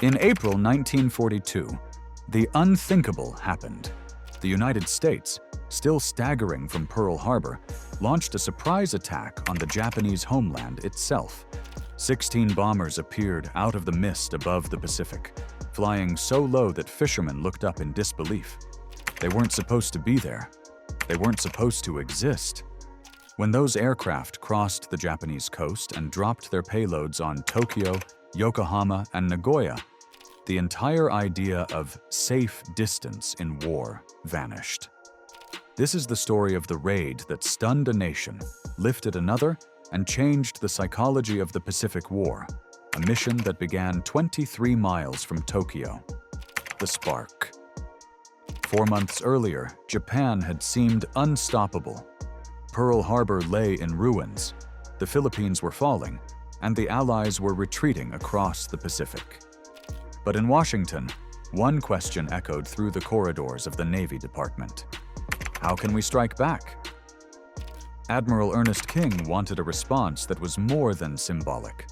In April 1942, the unthinkable happened. The United States, still staggering from Pearl Harbor, launched a surprise attack on the Japanese homeland itself. 16 bombers appeared out of the mist above the Pacific, flying so low that fishermen looked up in disbelief. They weren't supposed to be there. They weren't supposed to exist. When those aircraft crossed the Japanese coast and dropped their payloads on Tokyo, Yokohama, and Nagoya, the entire idea of safe distance in war vanished. This is the story of the raid that stunned a nation, lifted another, and changed the psychology of the Pacific War, a mission that began 23 miles from Tokyo. The spark. 4 months earlier, Japan had seemed unstoppable. Pearl Harbor lay in ruins, the Philippines were falling, and the Allies were retreating across the Pacific. But in Washington, one question echoed through the corridors of the Navy Department. How can we strike back? Admiral Ernest King wanted a response that was more than symbolic.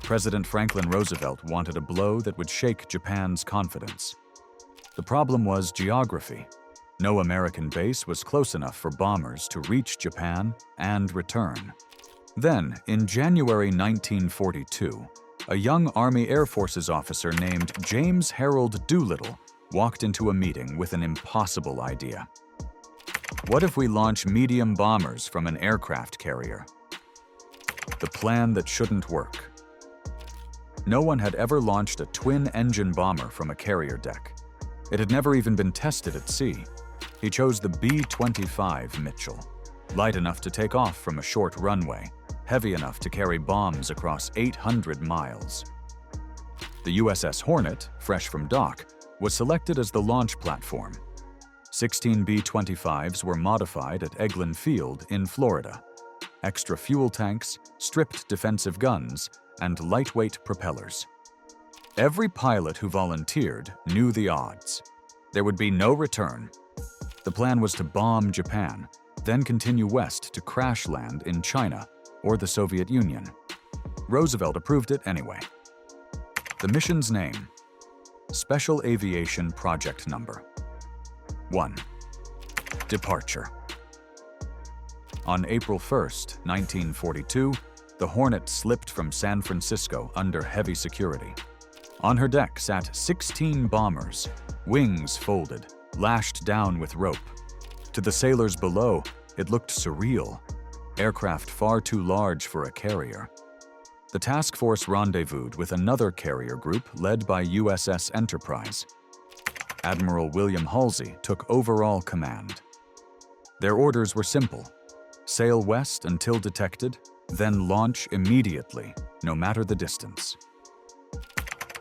President Franklin Roosevelt wanted a blow that would shake Japan's confidence. The problem was geography. No American base was close enough for bombers to reach Japan and return. Then, in January 1942, a young Army Air Forces officer named James Harold Doolittle walked into a meeting with an impossible idea. What if we launch medium bombers from an aircraft carrier? The plan that shouldn't work. No one had ever launched a twin-engine bomber from a carrier deck. It had never even been tested at sea. He chose the B-25 Mitchell, light enough to take off from a short runway, heavy enough to carry bombs across 800 miles. The USS Hornet, fresh from dock, was selected as the launch platform. 16 B-25s were modified at Eglin Field in Florida. Extra fuel tanks, stripped defensive guns, and lightweight propellers. Every pilot who volunteered knew the odds. There would be no return. The plan was to bomb Japan, then continue west to crash land in China or the Soviet Union. Roosevelt approved it anyway. The mission's name: Special Aviation Project Number 1. Departure. On April 1, 1942, the Hornet slipped from San Francisco under heavy security. On her deck sat 16 bombers, wings folded, lashed down with rope. To the sailors below, it looked surreal, aircraft far too large for a carrier. The task force rendezvoused with another carrier group led by USS Enterprise. Admiral William Halsey took overall command. Their orders were simple: sail west until detected, then launch immediately, no matter the distance.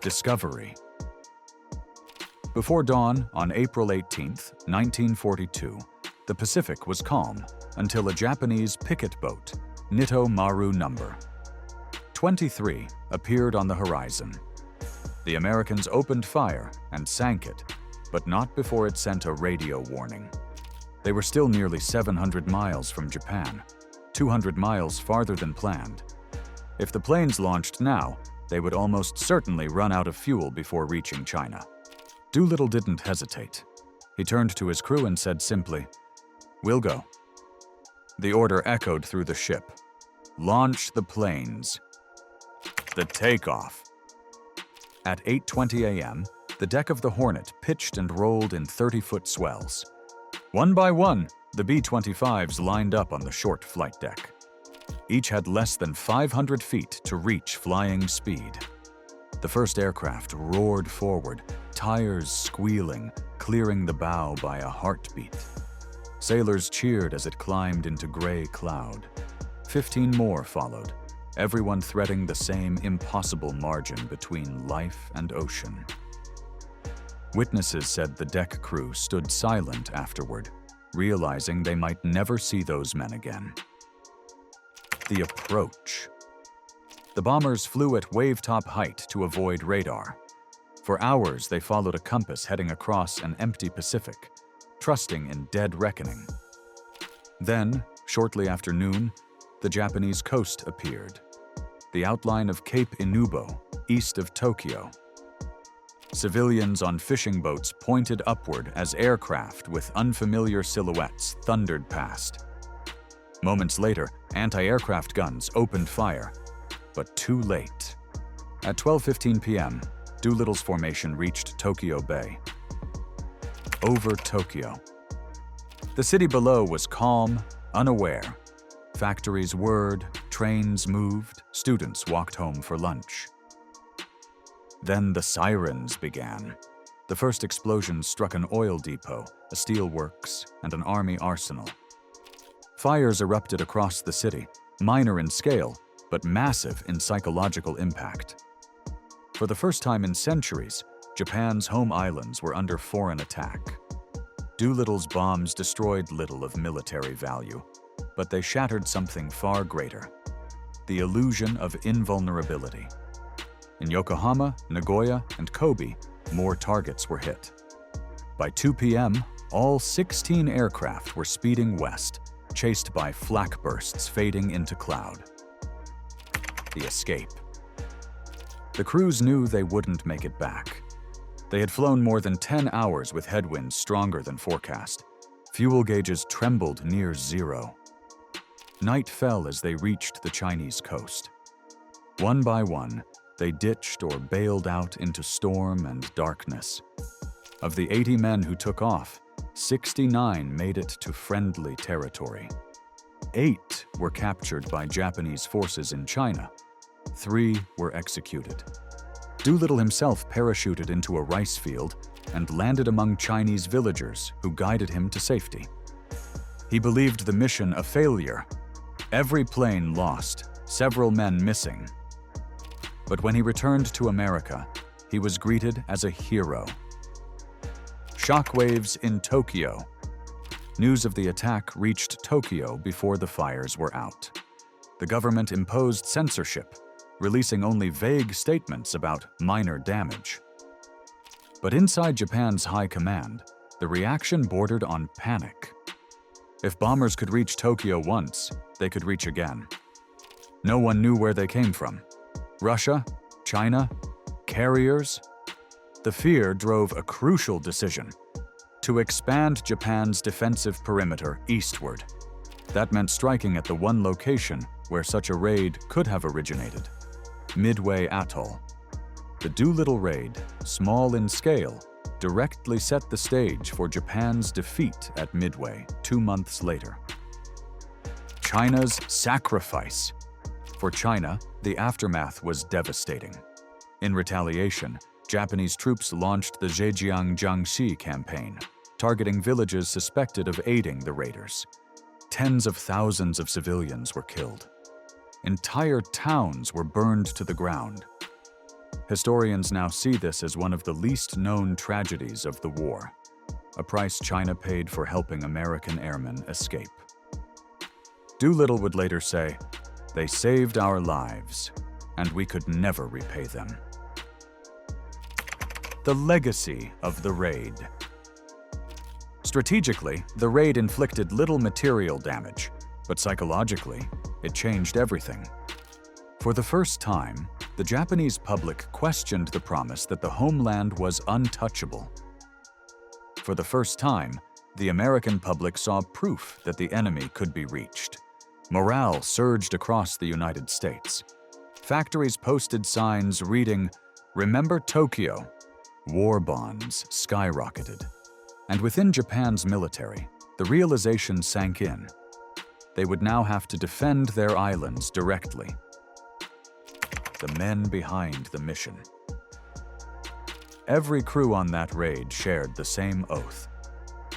Discovery. Before dawn on April 18, 1942, the Pacific was calm until a Japanese picket boat, Nito Maru No. 23, appeared on the horizon. The Americans opened fire and sank it, but not before it sent a radio warning. They were still nearly 700 miles from Japan, 200 miles farther than planned. If the planes launched now, they would almost certainly run out of fuel before reaching China. Doolittle didn't hesitate. He turned to his crew and said simply, "We'll go." The order echoed through the ship. Launch the planes. The takeoff. At 8:20 a.m., the deck of the Hornet pitched and rolled in 30-foot swells. One by one, the B-25s lined up on the short flight deck. Each had less than 500 feet to reach flying speed. The first aircraft roared forward, tires squealing, clearing the bow by a heartbeat. Sailors cheered as it climbed into gray cloud. 15 more followed, everyone threading the same impossible margin between life and ocean. Witnesses said the deck crew stood silent afterward, realizing they might never see those men again. The approach. The bombers flew at wave-top height to avoid radar. For hours, they followed a compass heading across an empty Pacific, trusting in dead reckoning. Then, shortly after noon, the Japanese coast appeared. The outline of Cape Inubo, east of Tokyo. Civilians on fishing boats pointed upward as aircraft with unfamiliar silhouettes thundered past. Moments later, anti-aircraft guns opened fire, but too late. At 12:15 p.m., Doolittle's formation reached Tokyo Bay. Over Tokyo. The city below was calm, unaware. Factories whirred, trains moved, students walked home for lunch. Then the sirens began. The first explosions struck an oil depot, a steel works, and an army arsenal. Fires erupted across the city, minor in scale, but massive in psychological impact. For the first time in centuries, Japan's home islands were under foreign attack. Doolittle's bombs destroyed little of military value, but they shattered something far greater: the illusion of invulnerability. In Yokohama, Nagoya, and Kobe, more targets were hit. By 2 p.m., all 16 aircraft were speeding west, chased by flak bursts fading into cloud. The escape. The crews knew they wouldn't make it back. They had flown more than 10 hours with headwinds stronger than forecast. Fuel gauges trembled near zero. Night fell as they reached the Chinese coast. One by one, they ditched or bailed out into storm and darkness. Of the 80 men who took off, 69 made it to friendly territory. 8 were captured by Japanese forces in China. 3 were executed. Doolittle himself parachuted into a rice field and landed among Chinese villagers who guided him to safety. He believed the mission a failure. Every plane lost, several men missing. But when he returned to America, he was greeted as a hero. Shockwaves in Tokyo. News of the attack reached Tokyo before the fires were out. The government imposed censorship, releasing only vague statements about minor damage. But inside Japan's high command, the reaction bordered on panic. If bombers could reach Tokyo once, they could reach again. No one knew where they came from. Russia? China? Carriers? The fear drove a crucial decision: to expand Japan's defensive perimeter eastward. That meant striking at the one location where such a raid could have originated: Midway Atoll. The Doolittle Raid, small in scale, directly set the stage for Japan's defeat at Midway 2 months later. China's sacrifice. For China, the aftermath was devastating. In retaliation, Japanese troops launched the Zhejiang-Jiangxi campaign, targeting villages suspected of aiding the raiders. Tens of thousands of civilians were killed. Entire towns were burned to the ground. Historians now see this as one of the least known tragedies of the war, a price China paid for helping American airmen escape. Doolittle would later say, "They saved our lives, and we could never repay them." The legacy of the raid. Strategically, the raid inflicted little material damage, but psychologically, it changed everything. For the first time, the Japanese public questioned the promise that the homeland was untouchable. For the first time, the American public saw proof that the enemy could be reached. Morale surged across the United States. Factories posted signs reading, "Remember Tokyo." War bonds skyrocketed. And within Japan's military, the realization sank in. They would now have to defend their islands directly. The men behind the mission. Every crew on that raid shared the same oath: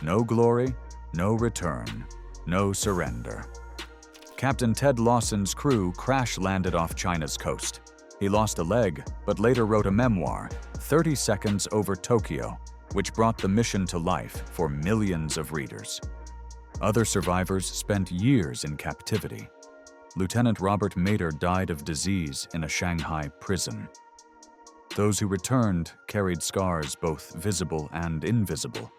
no glory, no return, no surrender. Captain Ted Lawson's crew crash-landed off China's coast. He lost a leg, but later wrote a memoir, 30 Seconds Over Tokyo, which brought the mission to life for millions of readers. Other survivors spent years in captivity. Lieutenant Robert Mader died of disease in a Shanghai prison. Those who returned carried scars both visible and invisible.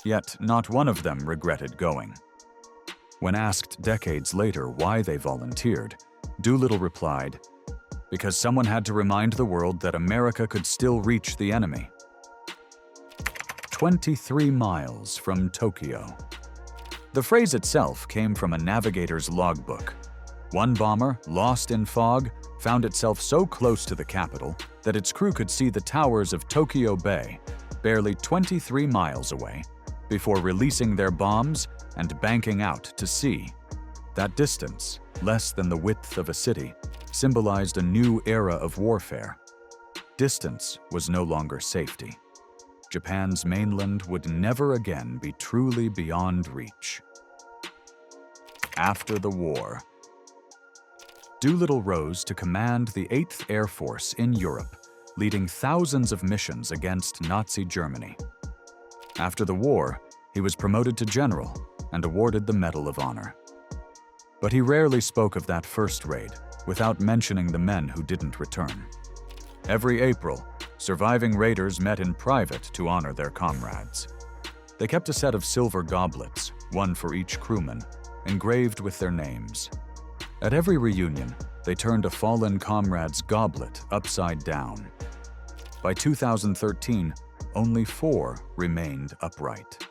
Yet not one of them regretted going. When asked decades later why they volunteered, Doolittle replied, "Because someone had to remind the world that America could still reach the enemy." 23 miles from Tokyo. The phrase itself came from a navigator's logbook. One bomber, lost in fog, found itself so close to the capital that its crew could see the towers of Tokyo Bay, barely 23 miles away, before releasing their bombs and banking out to sea. That distance, less than the width of a city, symbolized a new era of warfare. Distance was no longer safety. Japan's mainland would never again be truly beyond reach. After the war, Doolittle rose to command the 8th Air Force in Europe, leading thousands of missions against Nazi Germany. After the war, he was promoted to general and awarded the Medal of Honor. But he rarely spoke of that first raid without mentioning the men who didn't return. Every April, surviving raiders met in private to honor their comrades. They kept a set of silver goblets, one for each crewman, engraved with their names. At every reunion, they turned a fallen comrade's goblet upside down. By 2013, only 4 remained upright.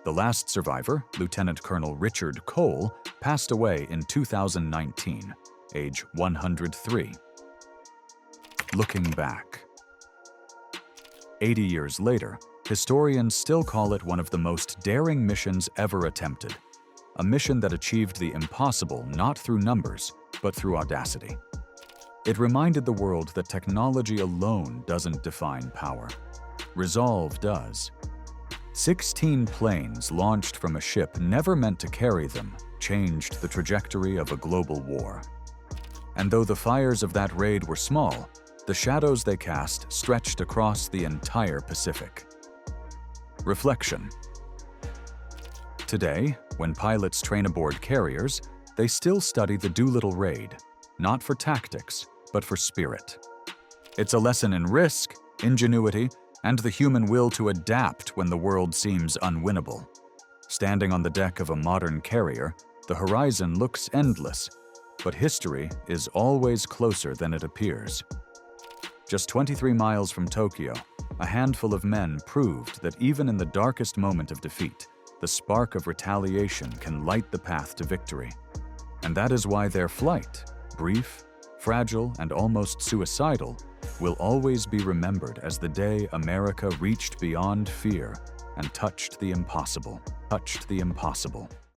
The last survivor, Lieutenant Colonel Richard Cole, passed away in 2019, age 103. Looking back. 80 years later, historians still call it one of the most daring missions ever attempted, a mission that achieved the impossible not through numbers, but through audacity. It reminded the world that technology alone doesn't define power. Resolve does. 16 planes launched from a ship never meant to carry them changed the trajectory of a global war. And though the fires of that raid were small, the shadows they cast stretched across the entire Pacific. Reflection. Today, when pilots train aboard carriers, they still study the Doolittle Raid, not for tactics, but for spirit. It's a lesson in risk, ingenuity, and the human will to adapt when the world seems unwinnable. Standing on the deck of a modern carrier, the horizon looks endless, but history is always closer than it appears. Just 23 miles from Tokyo, a handful of men proved that even in the darkest moment of defeat, the spark of retaliation can light the path to victory. And that is why their flight, brief, fragile, and almost suicidal, will always be remembered as the day America reached beyond fear and touched the impossible.